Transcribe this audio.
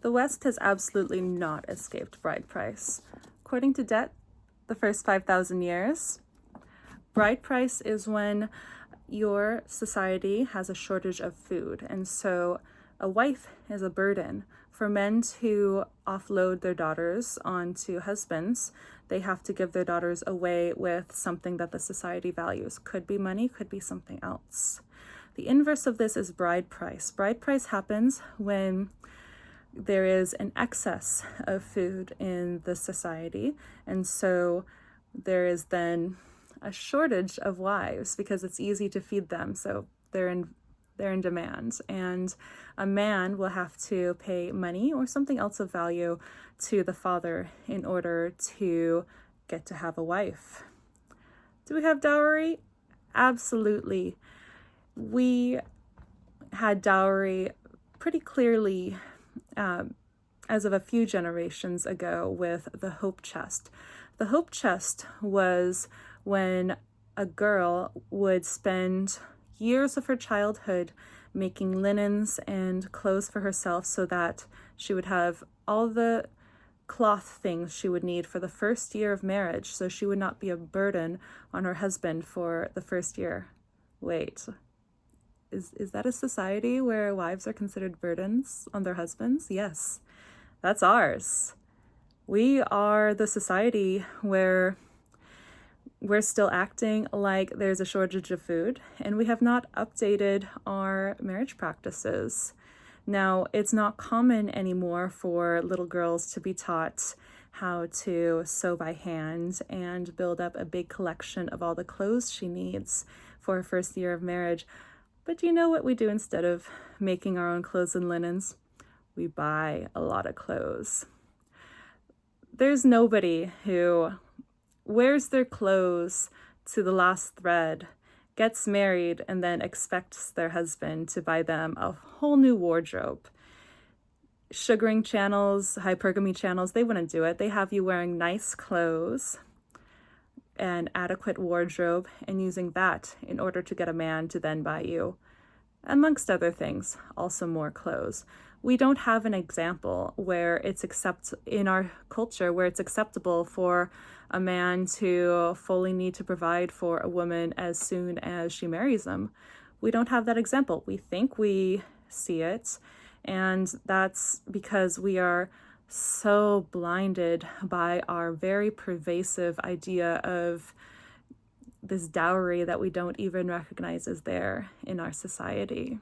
The West has absolutely not escaped bride price. According to Det, the first 5,000 years, bride price is when your society has a shortage of food, and so a wife is a burden. For men to offload their daughters onto husbands, they have to give their daughters away with something that the society values. Could be money, could be something else. The inverse of this is bride price. Bride price happens when there is an excess of food in the society, and so there is then a shortage of wives because it's easy to feed them, so they're in demand, and a man will have to pay money or something else of value to the father in order to get to have a wife. Do we have dowry? Absolutely. We had dowry pretty clearly as of a few generations ago with the hope chest. The hope chest was when a girl would spend years of her childhood making linens and clothes for herself so that she would have all the cloth things she would need for the first year of marriage, so she would not be a burden on her husband for the first year. Wait, is that a society where wives are considered burdens on their husbands? Yes, that's ours. We are the society where we're still acting like there's a shortage of food, and we have not updated our marriage practices. Now, it's not common anymore for little girls to be taught how to sew by hand and build up a big collection of all the clothes she needs for her first year of marriage. But do you know what we do instead of making our own clothes and linens? We buy a lot of clothes. There's nobody who wears their clothes to the last thread, gets married, and then expects their husband to buy them a whole new wardrobe. Sugaring channels, hypergamy channels, they wouldn't do it. They have you wearing nice clothes, an adequate wardrobe, and using that in order to get a man to then buy you, amongst other things, also more clothes. We don't have an example where it's in our culture where it's acceptable for a man to fully need to provide for a woman as soon as she marries them. We don't have that example. We think we see it, and that's because we are so blinded by our very pervasive idea of this dowry that we don't even recognize as there in our society.